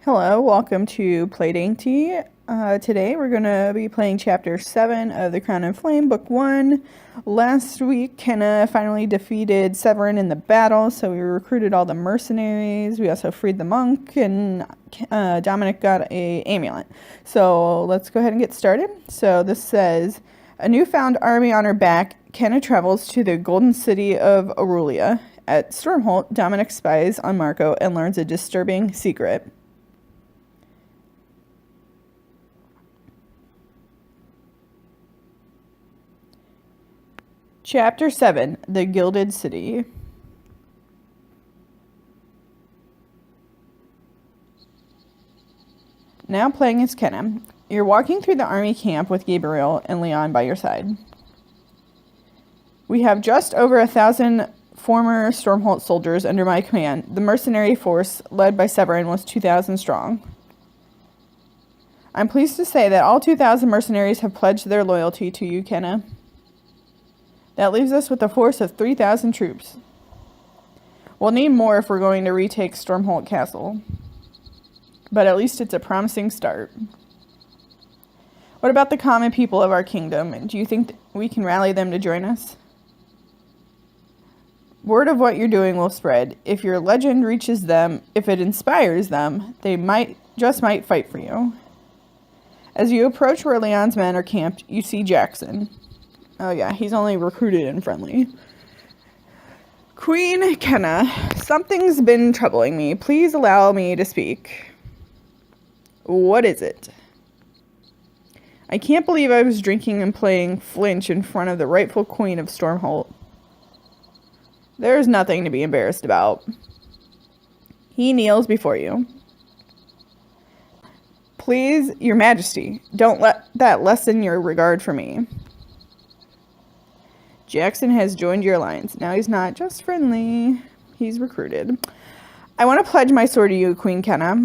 Hello, welcome to Play Dainty. Today we're going to be playing Chapter 7 of The Crown and Flame, Book 1. Last week, Kenna finally defeated Severin in the battle, so we recruited all the mercenaries. We also freed the monk, and Dominic got a amulet. So let's go ahead and get started. So this says, a newfound army on her back, Kenna travels to the golden city of Aurelia. At Stormholt, Dominic spies on Marco and learns a disturbing secret. Chapter 7, The Gilded City. Now playing as Kenna. You're walking through the army camp with Gabriel and Leon by your side. We have just over 1,000 former Stormholt soldiers under my command. The mercenary force, led by Severin, was 2,000 strong. I'm pleased to say that all 2,000 mercenaries have pledged their loyalty to you, Kenna. That leaves us with a force of 3,000 troops. We'll need more if we're going to retake Stormholt Castle. But at least it's a promising start. What about the common people of our kingdom? Do you think we can rally them to join us? Word of what you're doing will spread. If your legend reaches them, if it inspires them, they might fight for you. As you approach where Leon's men are camped, you see Jackson. Oh yeah, he's only recruited and friendly. Queen Kenna, something's been troubling me. Please allow me to speak. What is it? I can't believe I was drinking and playing flinch in front of the rightful queen of Stormholt. There's nothing to be embarrassed about. He kneels before you. Please, your majesty, don't let that lessen your regard for me. Jackson has joined your alliance. Now he's not just friendly. He's recruited. I want to pledge my sword to you, Queen Kenna.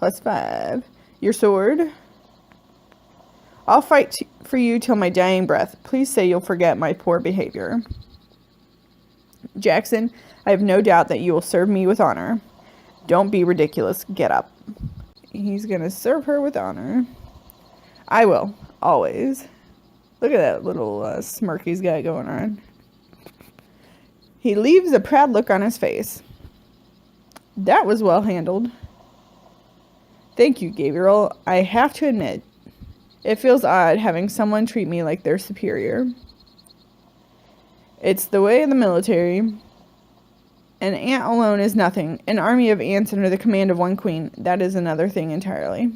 +5. Your sword? I'll fight for you till my dying breath. Please say you'll forget my poor behavior. Jackson, I have no doubt that you will serve me with honor. Don't be ridiculous. Get up. He's going to serve her with honor. I will. Always. Look at that little smirk he's got going on. He leaves a proud look on his face. That was well handled. Thank you, Gabriel. I have to admit, it feels odd having someone treat me like they're superior. It's the way of the military. An ant alone is nothing. An army of ants under the command of one queen, that is another thing entirely.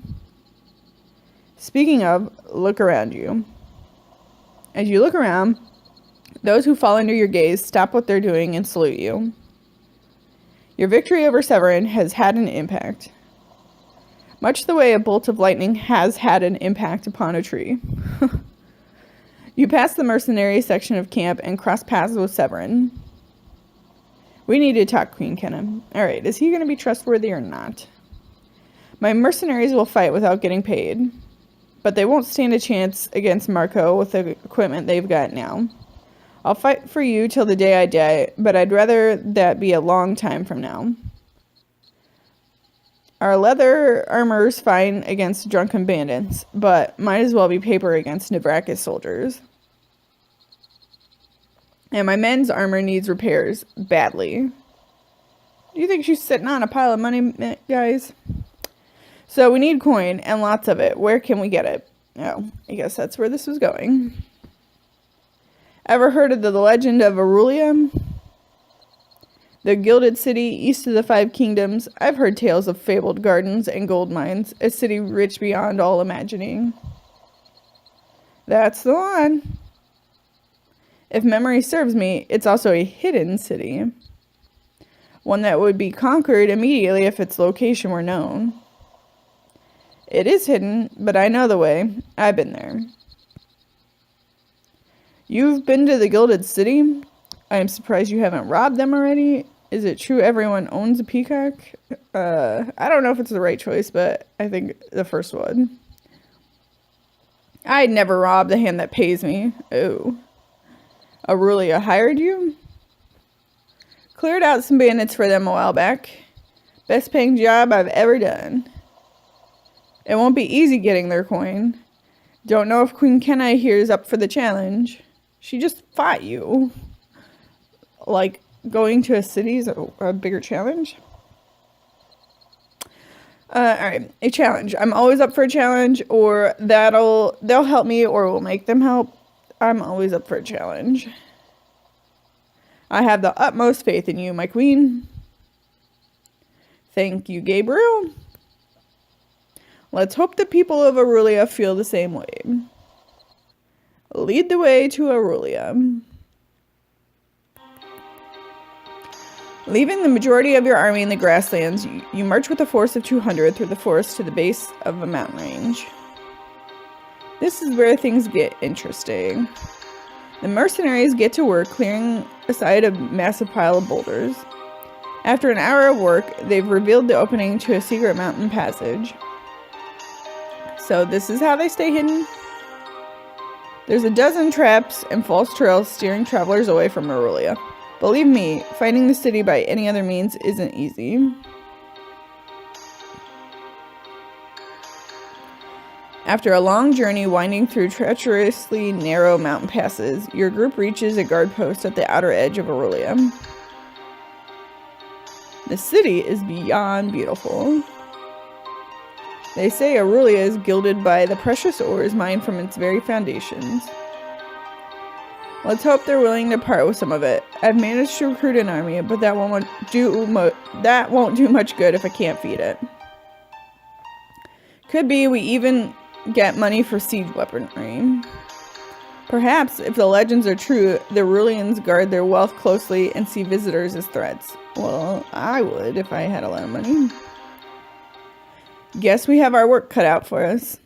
Speaking of, look around you. As you look around, those who fall under your gaze stop what they're doing and salute you. Your victory over Severin has had an impact. Much the way a bolt of lightning has had an impact upon a tree. You pass the mercenary section of camp and cross paths with Severin. We need to talk, Queen Kenna. Alright, is he going to be trustworthy or not? My mercenaries will fight without getting paid. But they won't stand a chance against Marco with the equipment they've got now. I'll fight for you till the day I die, but I'd rather that be a long time from now. Our leather armor's fine against drunken bandits, but might as well be paper against Navrakis soldiers. And my men's armor needs repairs, badly. Do you think she's sitting on a pile of money, guys? So we need coin, and lots of it. Where can we get it? Oh, I guess that's where this was going. Ever heard of the legend of Aurelia? The Gilded City, east of the 5 Kingdoms. I've heard tales of fabled gardens and gold mines. A city rich beyond all imagining. That's the one. If memory serves me, it's also a hidden city. One that would be conquered immediately if its location were known. It is hidden, but I know the way. I've been there. You've been to the Gilded City? I am surprised you haven't robbed them already. Is it true everyone owns a peacock? I don't know if it's the right choice, but I think the first one. I'd never rob the hand that pays me. Oh. Aurelia hired you? Cleared out some bandits for them a while back. Best paying job I've ever done. It won't be easy getting their coin. Don't know if Queen Kenai here is up for the challenge. She just fought you. Like, going to a city is a bigger challenge? Alright, a challenge. I'm always up for a challenge, or they'll help me, or we'll make them help. I'm always up for a challenge. I have the utmost faith in you, my queen. Thank you, Gabriel. Let's hope the people of Aurelia feel the same way. Lead the way to Aurelia. Leaving the majority of your army in the grasslands, you march with a force of 200 through the forest to the base of a mountain range. This is where things get interesting. The mercenaries get to work clearing aside a massive pile of boulders. After an hour of work, they've revealed the opening to a secret mountain passage. So this is how they stay hidden. There's a dozen traps and false trails steering travelers away from Aurelia. Believe me, finding the city by any other means isn't easy. After a long journey winding through treacherously narrow mountain passes, your group reaches a guard post at the outer edge of Aurelia. The city is beyond beautiful. They say Aurelia is gilded by the precious ores mined from its very foundations. Let's hope they're willing to part with some of it. I've managed to recruit an army, but that won't do much good if I can't feed it. Could be we even get money for siege weaponry. Perhaps, if the legends are true, the Aurealians guard their wealth closely and see visitors as threats. Well, I would if I had a lot of money. Guess we have our work cut out for us.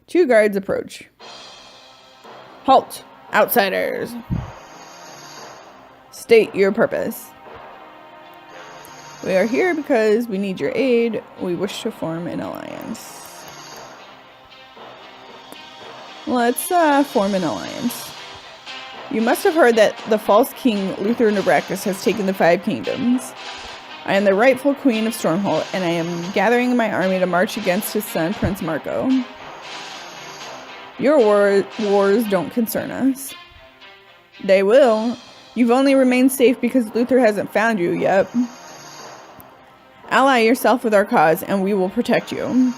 2 guards approach. Halt, outsiders. State your purpose. We are here because we need your aid. We wish to form an alliance. Let's form an alliance. You must have heard that the false king, Luther Nebracus, has taken the 5 kingdoms. I am the rightful queen of Stormholt, and I am gathering my army to march against his son, Prince Marco. Your wars don't concern us. They will. You've only remained safe because Luther hasn't found you yet. Ally yourself with our cause, and we will protect you.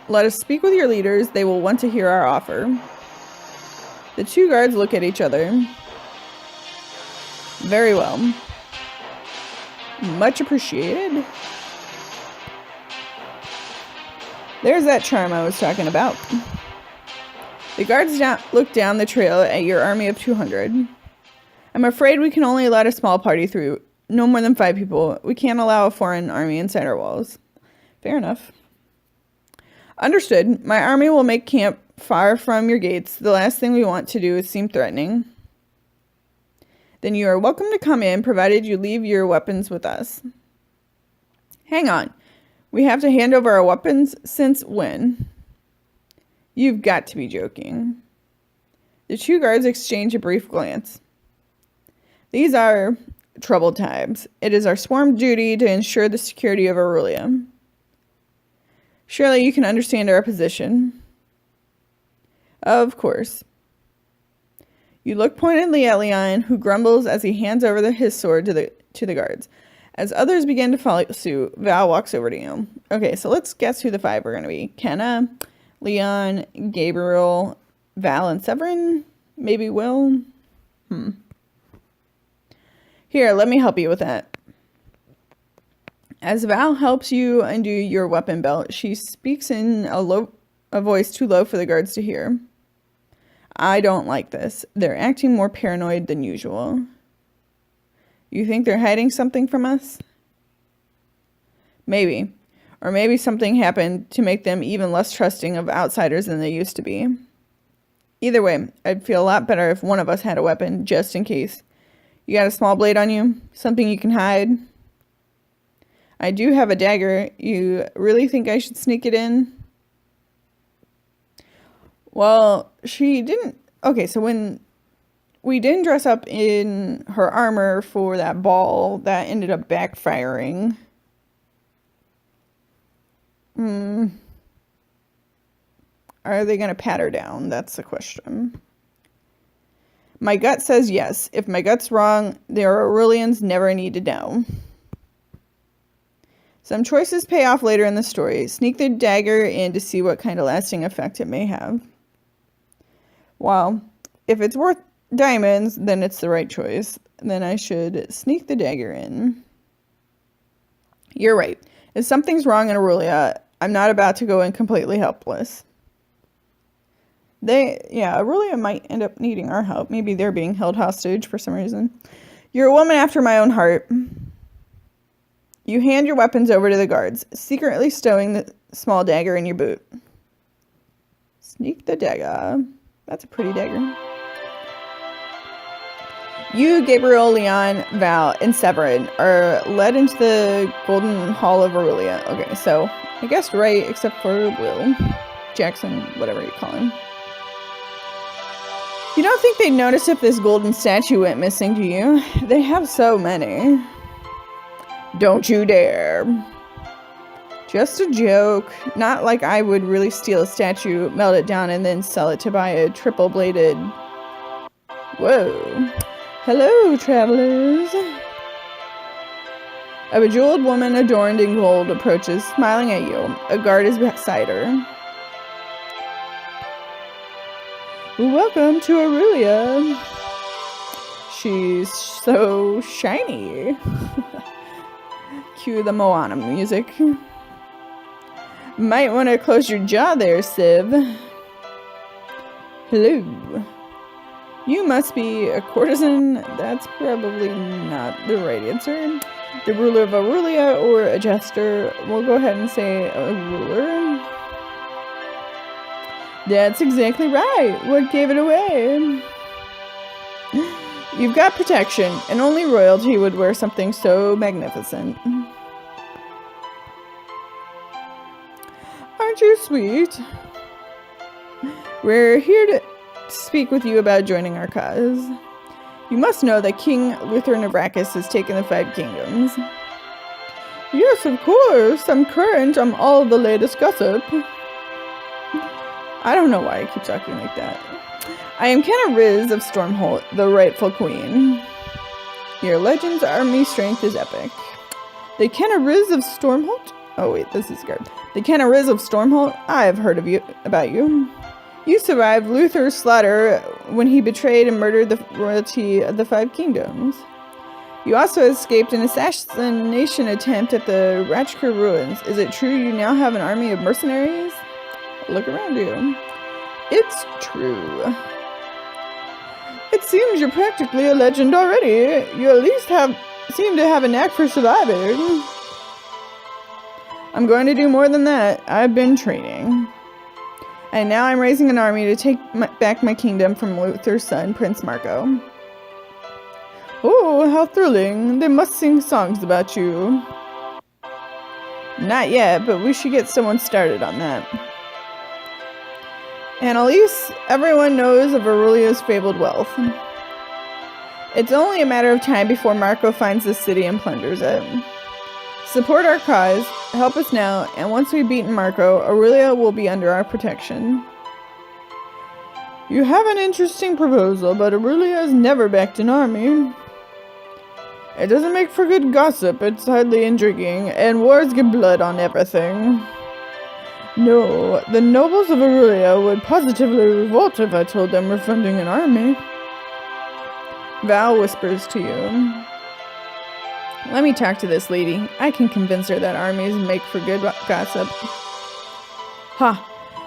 Let us speak with your leaders. They will want to hear our offer. The 2 guards look at each other. Very well. Much appreciated. There's that charm I was talking about. The guards look down the trail at your army of 200. I'm afraid we can only let a small party through. No more than 5 people. We can't allow a foreign army inside our walls. Fair enough. Understood. My army will make camp far from your gates. The last thing we want to do is seem threatening. Then you are welcome to come in, provided you leave your weapons with us. Hang on. We have to hand over our weapons? Since when? You've got to be joking. The 2 guards exchange a brief glance. These are troubled times. It is our sworn duty to ensure the security of Aurelia. Surely you can understand our position. Of course. You look pointedly at Leon, who grumbles as he hands over his sword to the guards. As others begin to follow suit, Val walks over to you. Okay, so let's guess who the 5 are going to be. Kenna, Leon, Gabriel, Val, and Severin? Maybe Will? Here, let me help you with that. As Val helps you undo your weapon belt, she speaks in a voice too low for the guards to hear. I don't like this. They're acting more paranoid than usual. You think they're hiding something from us? Maybe. Or maybe something happened to make them even less trusting of outsiders than they used to be. Either way, I'd feel a lot better if one of us had a weapon, just in case. You got a small blade on you? Something you can hide? I do have a dagger. You really think I should sneak it in? Well, she didn't... Okay, so when we didn't dress up in her armor for that ball that ended up backfiring. Are they going to pat her down? That's the question. My gut says yes. If my gut's wrong, the Aurelians never need to know. Some choices pay off later in the story. Sneak the dagger in to see what kind of lasting effect it may have. Well, if it's worth diamonds, then it's the right choice. Then I should sneak the dagger in. You're right. If something's wrong in Aurelia, I'm not about to go in completely helpless. Aurelia might end up needing our help. Maybe they're being held hostage for some reason. You're a woman after my own heart. You hand your weapons over to the guards, secretly stowing the small dagger in your boot. Sneak the dagger. That's a pretty dagger. You, Gabriel, Leon, Val, and Severin are led into the Golden Hall of Aurelia. Okay, so I guessed right, except for Will. Jackson, whatever you call him. You don't think they'd notice if this golden statue went missing, do you? They have so many. Don't you dare. Just a joke. Not like I would really steal a statue, melt it down, and then sell it to buy a triple-bladed... Whoa. Hello, travelers. A bejeweled woman adorned in gold approaches, smiling at you. A guard is beside her. Welcome to Aurelia. She's so shiny. Cue the Moana music. Might want to close your jaw there, Civ. Hello. You must be a courtesan. That's probably not the right answer. The ruler of Aurelia or a jester. We'll go ahead and say a ruler. That's exactly right. What gave it away? You've got protection, and only royalty would wear something so magnificent. Aren't you sweet? We're here to speak with you about joining our cause. You must know that King Luther Navrakis has taken the 5 kingdoms. Yes, of course. I'm current on all the latest gossip. I don't know why I keep talking like that. I am Kenna Riz of Stormholt, the rightful queen. Your legend's army strength is epic. The Kenna Riz of Stormholt? Oh wait, this is good. The Kenna Riz of Stormholt? I have heard about you. You survived Luther's slaughter when he betrayed and murdered the royalty of the 5 kingdoms. You also escaped an assassination attempt at the Rachker ruins. Is it true you now have an army of mercenaries? Look around you. It's true. It seems you're practically a legend already. You at least seem to have a knack for surviving. I'm going to do more than that. I've been training. And now I'm raising an army to take back my kingdom from Luther's son, Prince Marco. Oh, how thrilling. They must sing songs about you. Not yet, but we should get someone started on that. Annalise, everyone knows of Aurelia's fabled wealth. It's only a matter of time before Marco finds the city and plunders it. Support our cause, help us now, and once we've beaten Marco, Aurelia will be under our protection. You have an interesting proposal, but Aurelia has never backed an army. It doesn't make for good gossip, it's hardly intriguing, and wars get blood on everything. No, the nobles of Aurelia would positively revolt if I told them we're funding an army. Val whispers to you. Let me talk to this lady. I can convince her that armies make for good gossip. Ha!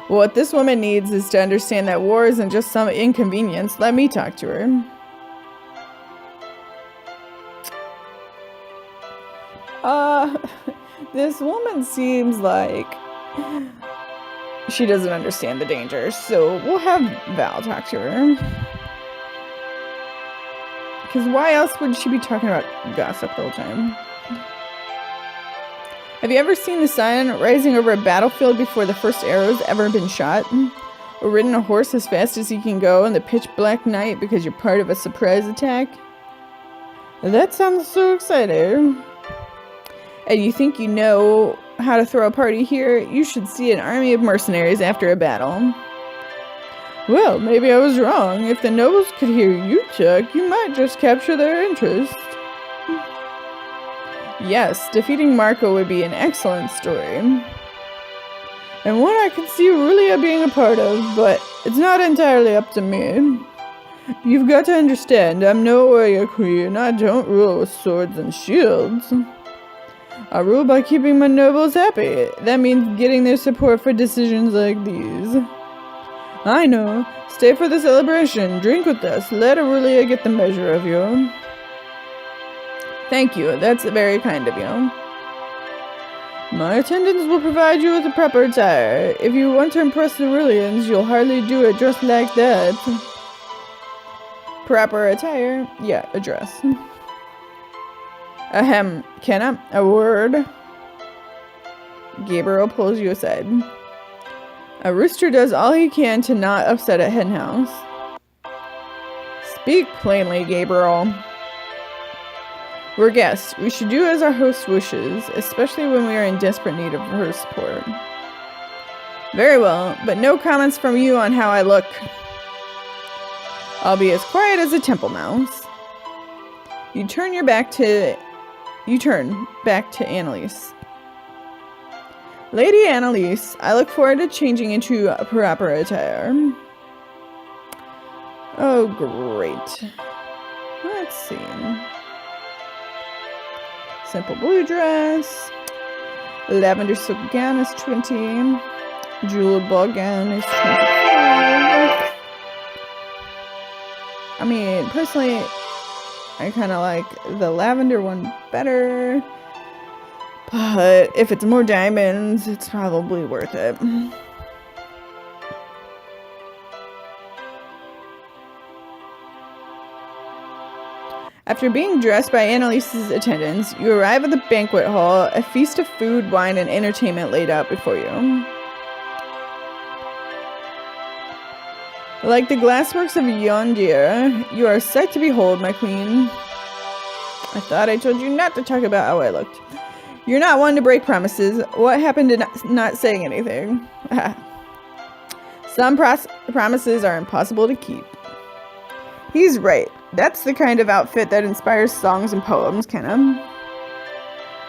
What this woman needs is to understand that war isn't just some inconvenience. Let me talk to her. This woman seems like she doesn't understand the danger, so we'll have Val talk to her. Because why else would she be talking about gossip the whole time? Have you ever seen the sun rising over a battlefield before the first arrow's ever been shot? Or ridden a horse as fast as he can go in the pitch black night because you're part of a surprise attack? That sounds so exciting. And you think you know how to throw a party here? You should see an army of mercenaries after a battle. Well, maybe I was wrong. If the nobles could hear you talk, you might just capture their interest. Yes, defeating Marco would be an excellent story. And one I can see Aurelia being a part of, but it's not entirely up to me. You've got to understand, I'm no warrior queen. I don't rule with swords and shields. I rule by keeping my nobles happy. That means getting their support for decisions like these. I know. Stay for the celebration. Drink with us. Let Aurelia get the measure of you. Thank you. That's very kind of you. My attendants will provide you with a proper attire. If you want to impress the Aurelians, you'll hardly do it just like that. Proper attire? Yeah, a dress. Ahem. Kenna, a word? Gabriel pulls you aside. A rooster does all he can to not upset a henhouse. Speak plainly, Gabriel. We're guests. We should do as our host wishes, especially when we are in desperate need of her support. Very well, but no comments from you on how I look. I'll be as quiet as a temple mouse. You turn back to Annalise. Lady Annalise, I look forward to changing into a proper attire. Oh, great. Let's see. Simple blue dress. Lavender silk gown is 20. Jeweled ball gown is 25. I mean, personally, I kind of like the lavender one better. But if it's more diamonds, it's probably worth it. After being dressed by Annalise's attendants, you arrive at the banquet hall, a feast of food, wine, and entertainment laid out before you. Like the glassworks of Yondir, you are sight to behold, my queen. I thought I told you not to talk about how I looked. You're not one to break promises. What happened to not saying anything? Some promises are impossible to keep. He's right. That's the kind of outfit that inspires songs and poems, Kenna.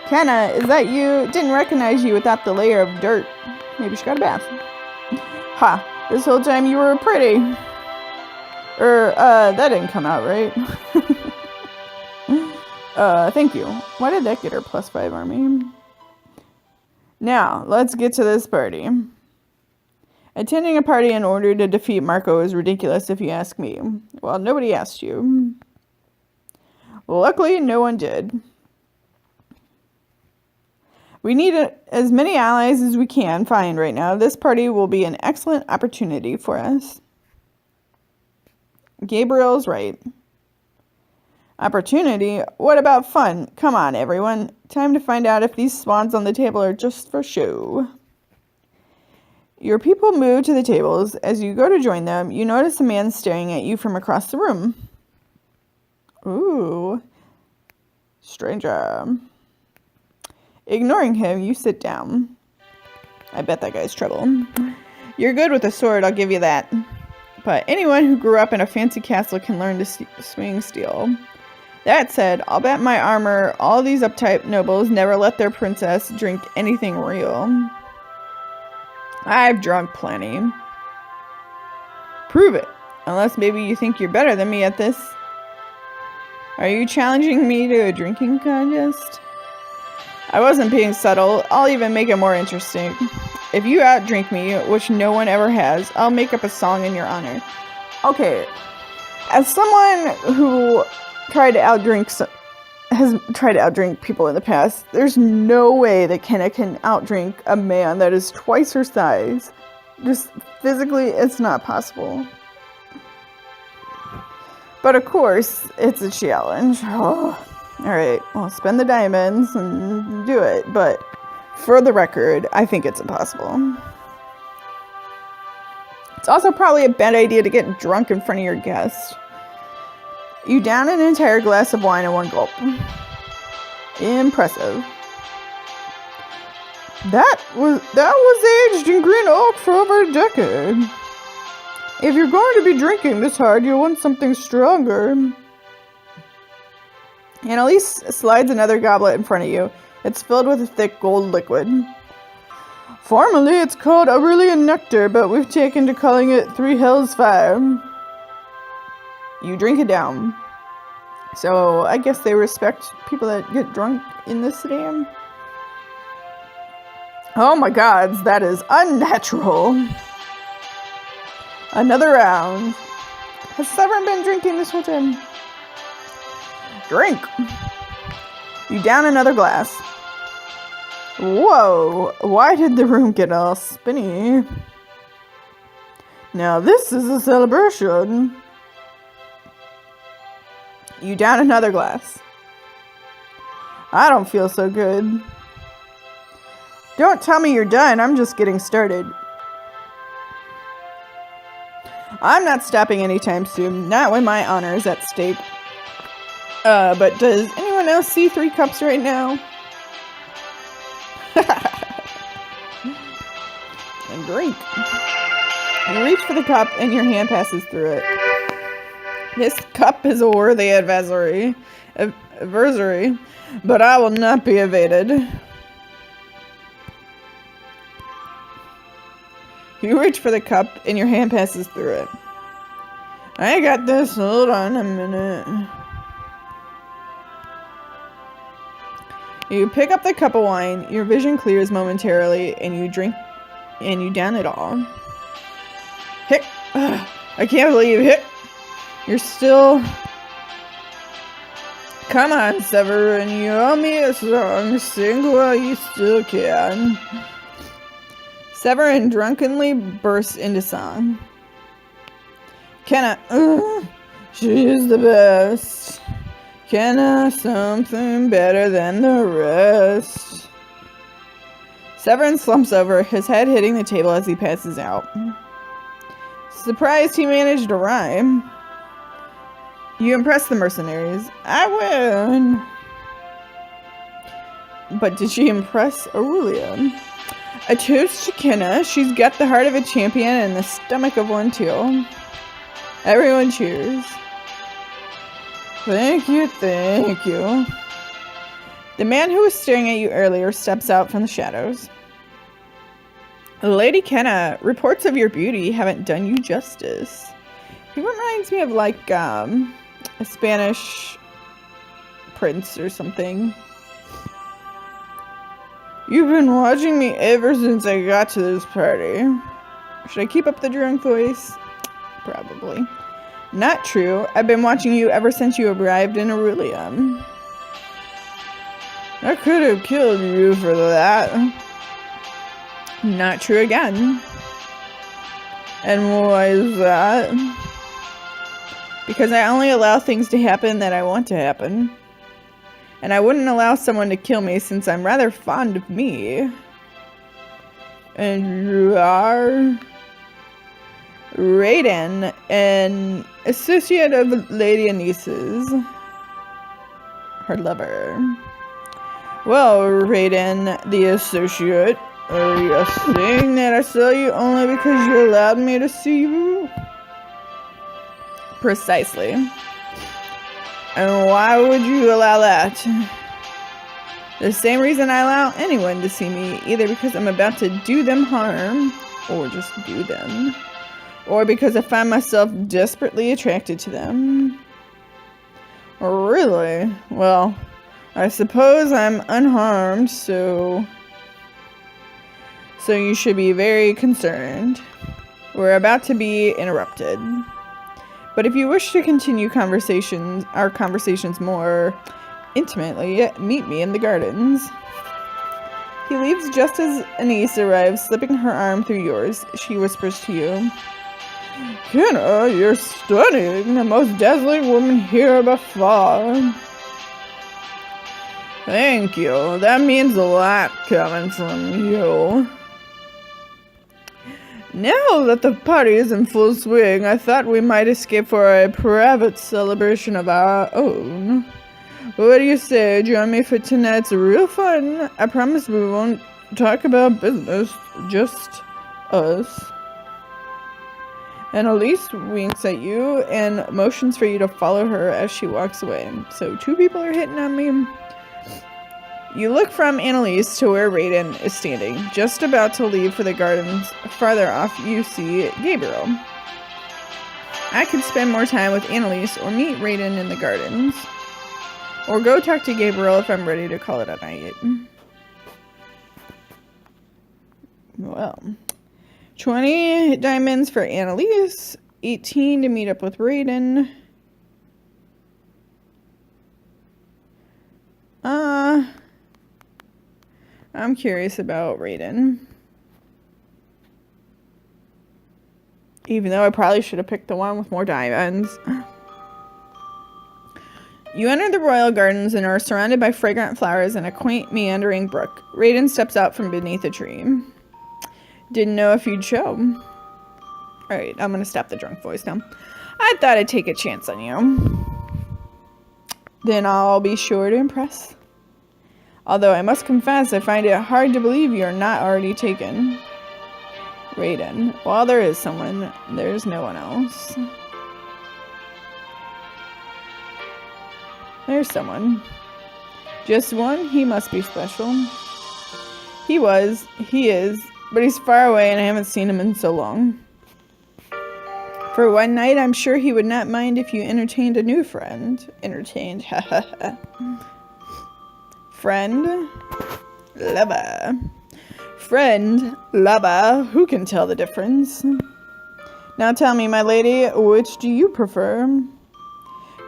Kenna, is that you? Didn't recognize you without the layer of dirt. Maybe she got a bath. Ha, this whole time you were pretty. That didn't come out right. Thank you. Why did that get her +5 army? Now, let's get to this party. Attending a party in order to defeat Marco is ridiculous if you ask me. Well, nobody asked you. Luckily, no one did. We need as many allies as we can find right now. This party will be an excellent opportunity for us. Gabriel's right. Opportunity? What about fun? Come on, everyone. Time to find out if these swans on the table are just for show. Your people move to the tables. As you go to join them, you notice a man staring at you from across the room. Ooh. Stranger. Ignoring him, you sit down. I bet that guy's trouble. You're good with a sword, I'll give you that. But anyone who grew up in a fancy castle can learn to swing steel. That said, I'll bet my armor all these uptight nobles never let their princess drink anything real. I've drunk plenty. Prove it. Unless maybe you think you're better than me at this. Are you challenging me to a drinking contest? I wasn't being subtle. I'll even make it more interesting. If you outdrink me, which no one ever has, I'll make up a song in your honor. Okay. As someone who has tried to outdrink people in the past, there's no way that Kenna can outdrink a man that is twice her size. Just physically, it's not possible. But of course, it's a challenge. Oh. Alright, well, spend the diamonds and do it. But for the record, I think it's impossible. It's also probably a bad idea to get drunk in front of your guests. You down an entire glass of wine in one gulp. Impressive. That was aged in green oak for over a decade. If you're going to be drinking this hard, you'll want something stronger. Annalise slides another goblet in front of you. It's filled with a thick gold liquid. Formerly, it's called Aurelian Nectar, but we've taken to calling it Three Hells Fire. You drink it down. So, I guess they respect people that get drunk in this city. Oh my gods, that is unnatural. Another round. Has Severin been drinking this whole time? Drink. You down another glass. Whoa, why did the room get all spinny? Now this is a celebration. You down another glass. I don't feel so good. Don't tell me you're done, I'm just getting started. I'm not stopping anytime soon, not when my honor is at stake. But does anyone else see 3 cups right now? And drink. You reach for the cup and your hand passes through it. This cup is a worthy adversary, but I will not be evaded. You reach for the cup and your hand passes through it. I got this, hold on a minute. You pick up the cup of wine, your vision clears momentarily, and you drink, and you down it all. Hick! I can't believe it! You're still... Come on, Severin, you owe me a song. Sing while you still can. Severin drunkenly bursts into song. She is the best. Something better than the rest. Severin slumps over, his head hitting the table as he passes out. Surprised he managed to rhyme. You impress the mercenaries. I win. But did she impress Aurelian? A toast to Kenna. She's got the heart of a champion and the stomach of one too. Everyone cheers. Thank you, thank you. The man who was staring at you earlier steps out from the shadows. Lady Kenna, reports of your beauty haven't done you justice. He reminds me of like a Spanish prince or something. You've been watching me ever since I got to this party. Should I keep up the drunk voice? Probably. Not true. I've been watching you ever since you arrived in Aurelian. I could have killed you for that. Not true again. And why is that? Because I only allow things to happen that I want to happen. And I wouldn't allow someone to kill me since I'm rather fond of me. And you are... Raiden, an associate of Lady Anice's. Her lover. Well, Raiden, the associate, are you saying that I saw you only because you allowed me to see you? Precisely. And why would you allow that? The same reason I allow anyone to see me, either because I'm about to do them harm, or just do them. Or because I find myself desperately attracted to them. Really? Well, I suppose I'm unharmed, so you should be very concerned. We're about to be interrupted. But if you wish to continue our conversations more intimately, meet me in the gardens. He leaves just as Anise arrives, slipping her arm through yours. She whispers to you, Kenna, you're stunning, the most dazzling woman here by far. Thank you, that means a lot coming from you. Now that the party is in full swing, I thought we might escape for a private celebration of our own. What do you say? Join me for tonight's real fun. I promise we won't talk about business, just us. And Elise winks at you and motions for you to follow her as she walks away. So 2 people are hitting on me. You look from Annalise to where Raiden is standing, just about to leave for the gardens. Farther off, you see Gabriel. I could spend more time with Annalise or meet Raiden in the gardens. Or go talk to Gabriel if I'm ready to call it a night. Well, 20 diamonds for Annalise, 18 to meet up with Raiden. I'm curious about Raiden. Even though I probably should have picked the one with more diamonds. You enter the royal gardens and are surrounded by fragrant flowers and a quaint meandering brook. Raiden steps out from beneath a tree. Didn't know if you'd show. Alright, I'm gonna stop the drunk voice now. I thought I'd take a chance on you. Then I'll be sure to impress. Although I must confess, I find it hard to believe you're not already taken. Raiden. While there is someone, there's no one else. There's someone. Just one? He must be special. He is, but he's far away and I haven't seen him in so long. For one night, I'm sure he would not mind if you entertained a new friend. Entertained, hahaha. Friend, lover. Friend, lover, who can tell the difference? Now tell me, my lady, which do you prefer?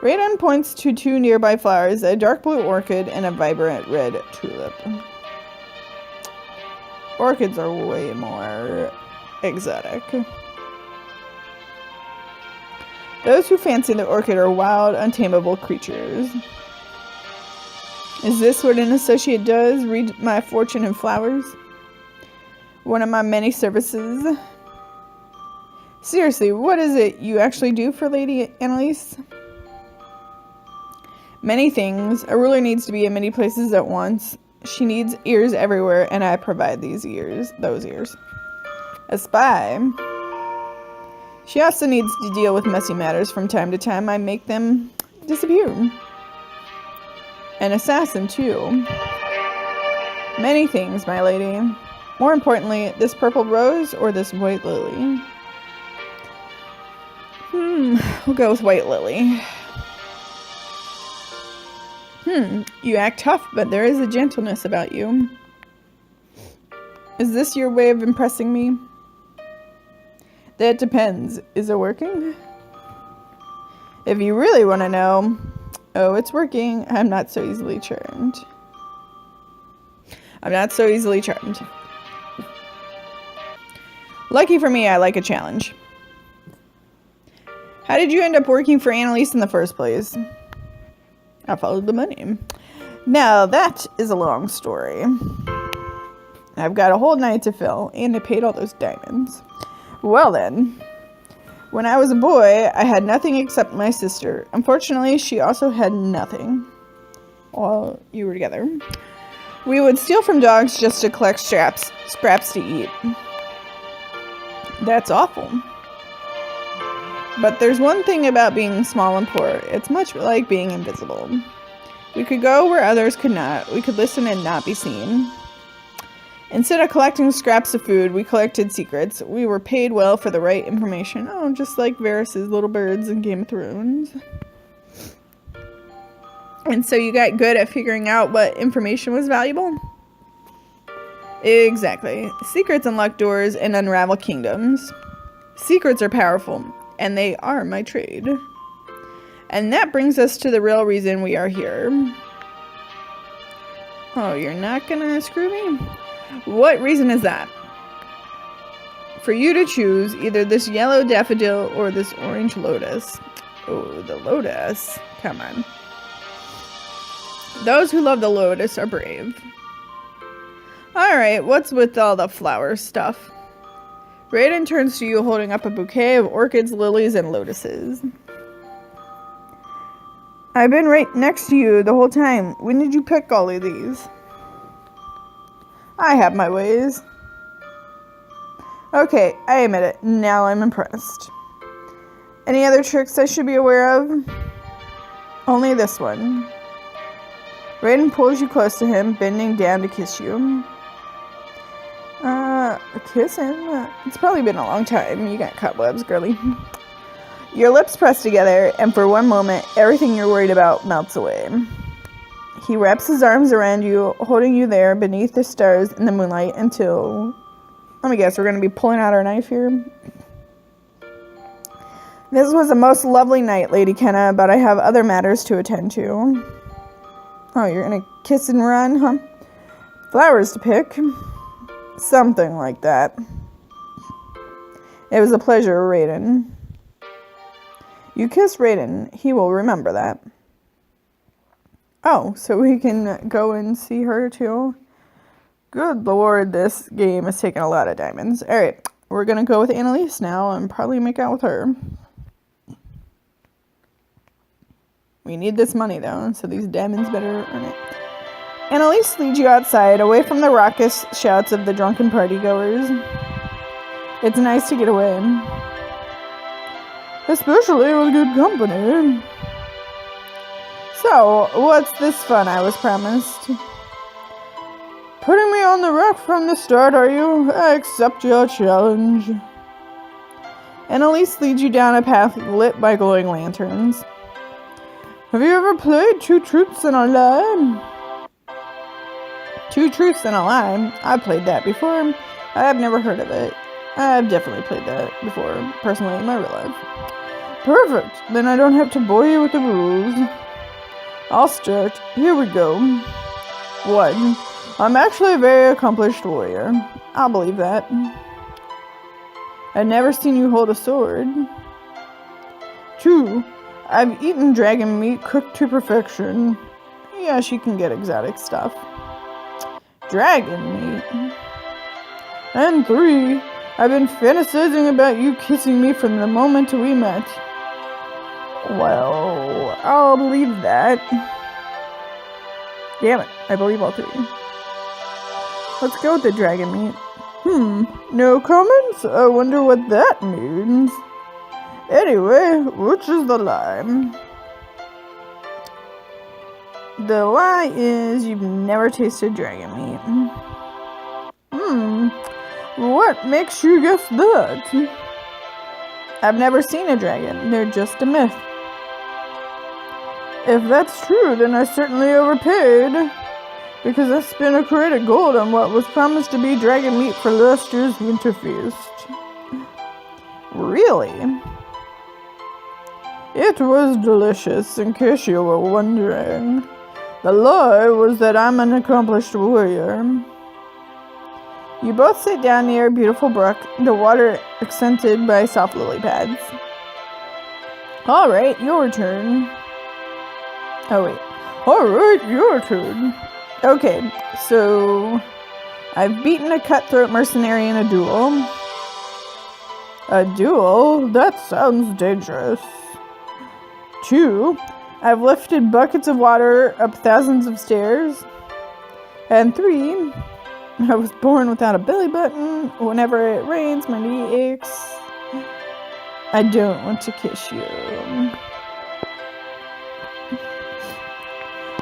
Raiden points to 2 nearby flowers, a dark blue orchid and a vibrant red tulip. Orchids are way more exotic. Those who fancy the orchid are wild, untamable creatures. Is this what an associate does? Read my fortune in flowers? One of my many services. Seriously, what is it you actually do for Lady Annalise? Many things. A ruler needs to be in many places at once. She needs ears everywhere, and I provide those ears. A spy. She also needs to deal with messy matters from time to time. I make them disappear. An assassin, too. Many things, my lady. More importantly, this purple rose or this white lily? We'll go with white lily. You act tough, but there is a gentleness about you. Is this your way of impressing me? That depends. Is it working? If you really want to know, oh, it's working. I'm not so easily charmed. Lucky for me, I like a challenge. How did you end up working for Annalise in the first place? I followed the money. Now, that is a long story. I've got a whole night to fill, and I paid all those diamonds. Well then, when I was a boy, I had nothing except my sister. Unfortunately, she also had nothing while you were together. We would steal from dogs just to collect scraps to eat. That's awful. But there's one thing about being small and poor. It's much like being invisible. We could go where others could not. We could listen and not be seen. Instead of collecting scraps of food, we collected secrets. We were paid well for the right information. Oh, just like Varys' little birds in Game of Thrones. And so you got good at figuring out what information was valuable? Exactly. Secrets unlock doors and unravel kingdoms. Secrets are powerful, and they are my trade. And that brings us to the real reason we are here. Oh, you're not gonna screw me? What reason is that? For you to choose either this yellow daffodil or this orange lotus. Oh, the lotus. Come on. Those who love the lotus are brave. Alright, what's with all the flower stuff? Raiden turns to you holding up a bouquet of orchids, lilies, and lotuses. I've been right next to you the whole time. When did you pick all of these? I have my ways. Okay, I admit it. Now I'm impressed. Any other tricks I should be aware of? Only this one. Raiden pulls you close to him, bending down to kiss you. Kiss him? It's probably been a long time. You got cobwebs, girly. Your lips press together, and for one moment, everything you're worried about melts away. He wraps his arms around you, holding you there beneath the stars in the moonlight until... Let me guess, we're going to be pulling out our knife here. This was a most lovely night, Lady Kenna, but I have other matters to attend to. Oh, you're going to kiss and run, huh? Flowers to pick. Something like that. It was a pleasure, Raiden. You kiss Raiden. He will remember that. Oh, so we can go and see her too? Good lord, this game is taking a lot of diamonds. Alright, we're going to go with Annalise now and probably make out with her. We need this money though, so these diamonds better earn it. Annalise leads you outside, away from the raucous shouts of the drunken partygoers. It's nice to get away. Especially with good company. So, what's this fun I was promised? Putting me on the rack from the start, are you? I accept your challenge. Annalise leads you down a path lit by glowing lanterns. Have you ever played Two Truths and a Lie? Two Truths and a Lie? I've played that before. I've never heard of it. I've definitely played that before, personally, in my real life. Perfect. Then I don't have to bore you with the rules. I'll start. Here we go. 1. I'm actually a very accomplished warrior. I'll believe that. I've never seen you hold a sword. 2. I've eaten dragon meat cooked to perfection. Yeah, she can get exotic stuff. Dragon meat. And 3. I've been fantasizing about you kissing me from the moment we met. Well, I'll believe that. Damn it, I believe all 3. Let's go with the dragon meat. No comments? I wonder what that means. Anyway, which is the lie? The lie is you've never tasted dragon meat. What makes you guess that? I've never seen a dragon. They're just a myth. If that's true, then I certainly overpaid. Because I spent a crate of gold on what was promised to be dragon meat for last year's winter feast. Really? It was delicious, in case you were wondering. The lie was that I'm an accomplished warrior. You both sit down near a beautiful brook, the water accented by soft lily pads. Alright, your turn. Oh wait. Alright, your turn. Okay, so I've beaten a cutthroat mercenary in a duel. A duel? That sounds dangerous. 2. I've lifted buckets of water up thousands of stairs. And 3. I was born without a belly button. Whenever it rains, my knee aches. I don't want to kiss you.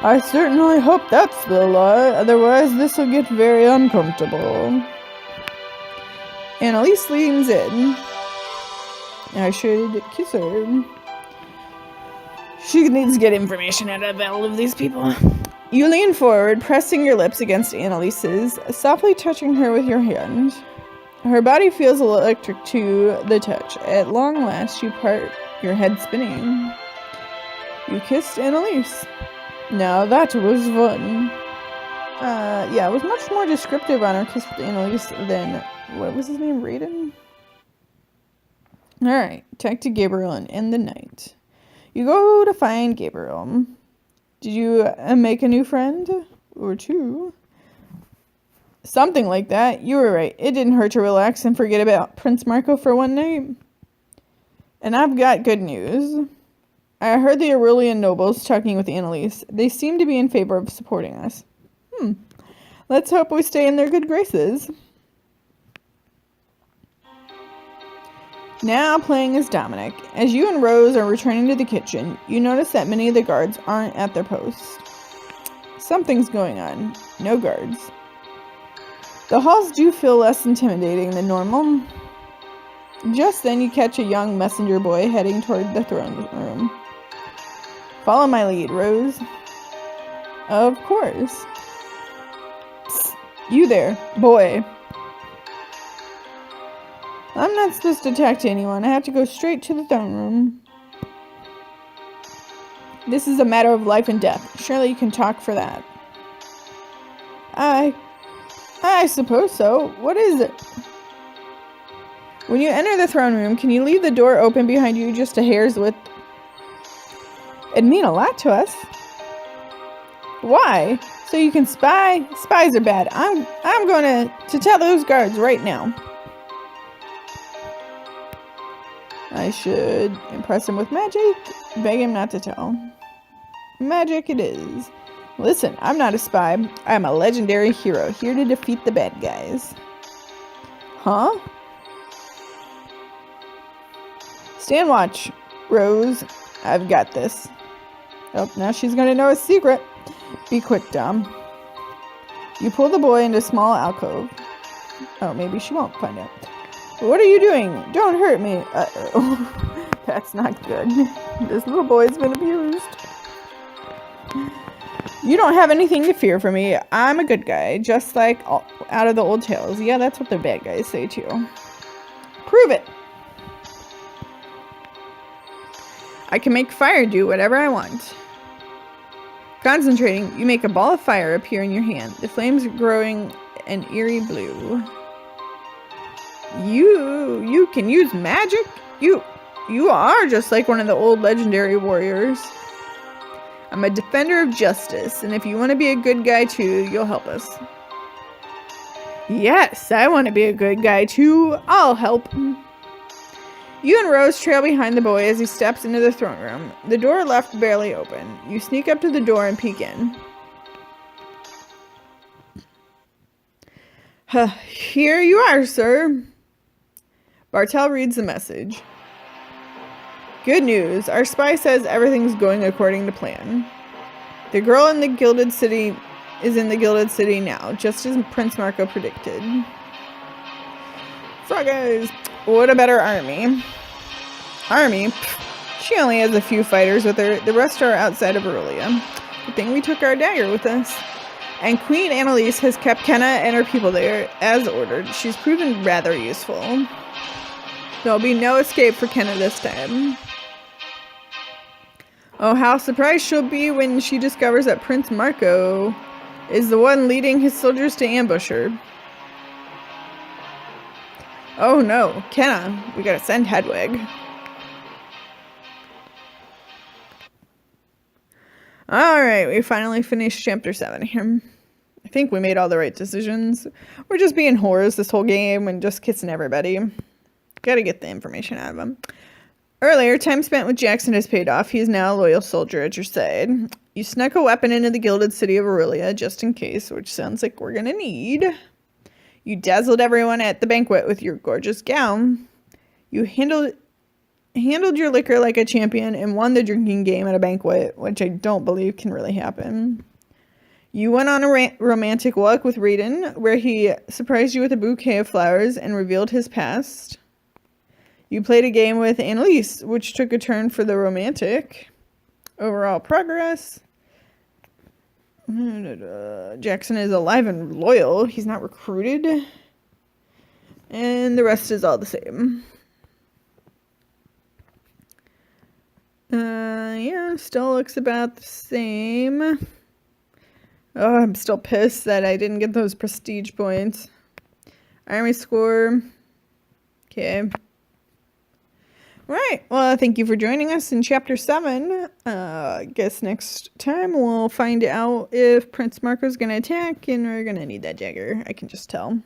I certainly hope that's the lie, otherwise this will get very uncomfortable. Annalise leans in. I should kiss her. She needs to get information out of all of these people. You lean forward, pressing your lips against Annalise's, softly touching her with your hand. Her body feels electric to the touch. At long last, you part, your head spinning. You kissed Annalise. Now that was fun. Yeah, it was much more descriptive on her kiss with Annalise than, what was his name, Raiden? Alright, talk to Gabriel and end the night. You go to find Gabriel. Did you make a new friend? Or 2? Something like that. You were right. It didn't hurt to relax and forget about Prince Marco for one night. And I've got good news. I heard the Aurelian nobles talking with Annalise. They seem to be in favor of supporting us. Let's hope we stay in their good graces. Now playing as Dominic. As you and Rose are returning to the kitchen, you notice that many of the guards aren't at their posts. Something's going on. No guards. The halls do feel less intimidating than normal. Just then you catch a young messenger boy heading toward the throne room. Follow my lead, Rose. Of course. Psst, you there, boy. I'm not supposed to talk to anyone. I have to go straight to the throne room. This is a matter of life and death. Surely you can talk for that. I suppose so. What is it? When you enter the throne room, can you leave the door open behind you just a hair's width? It'd mean a lot to us. Why? So you can spy? Spies are bad. I'm going to tell those guards right now. I should impress him with magic. Beg him not to tell. Magic it is. Listen, I'm not a spy. I'm a legendary hero, here to defeat the bad guys. Huh? Stand watch, Rose. I've got this. Oh, now she's gonna know a secret. Be quick, Dom. You pull the boy into a small alcove. Oh, maybe she won't find out. What are you doing? Don't hurt me. Uh-oh. That's not good. This little boy's been abused. You don't have anything to fear from me. I'm a good guy, just like out of the old tales. Yeah, that's what the bad guys say too. Prove it. I can make fire do whatever I want. Concentrating, you make a ball of fire appear in your hand. The flames are growing an eerie blue. You can use magic? You are just like one of the old legendary warriors. I'm a defender of justice, and if you want to be a good guy too, you'll help us. Yes, I want to be a good guy too. I'll help. You and Rose trail behind the boy as he steps into the throne room. The door left barely open. You sneak up to the door and peek in. Here you are, sir. Bartel reads the message. Good news. Our spy says everything's going according to plan. The girl in the Gilded City is in the Gilded City now, just as Prince Marco predicted. Froggers! What about our army? Army? Pfft, she only has a few fighters with her. The rest are outside of Aurelia. Good thing we took our dagger with us. And Queen Annalise has kept Kenna and her people there, as ordered. She's proven rather useful. There'll be no escape for Kenna this time. Oh, how surprised she'll be when she discovers that Prince Marco is the one leading his soldiers to ambush her. Oh no, Kenna, we gotta send Hedwig. Alright, we finally finished chapter 7 here. I think we made all the right decisions. We're just being whores this whole game and just kissing everybody. Gotta get the information out of him. Earlier, time spent with Jackson has paid off. He is now a loyal soldier at your side. You snuck a weapon into the Gilded City of Aurelia just in case, which sounds like we're gonna need. You dazzled everyone at the banquet with your gorgeous gown. You handled your liquor like a champion and won the drinking game at a banquet, which I don't believe can really happen. You went on a romantic walk with Reedon, where he surprised you with a bouquet of flowers and revealed his past. You played a game with Annalise, which took a turn for the romantic. Overall progress. Jackson is alive and loyal. He's not recruited. And the rest is all the same. Yeah, still looks about the same. Oh, I'm still pissed that I didn't get those prestige points. Army score. Okay. Right. Well, thank you for joining us in chapter 7. I guess next time we'll find out if Prince Marco's going to attack, and we're going to need that dagger. I can just tell.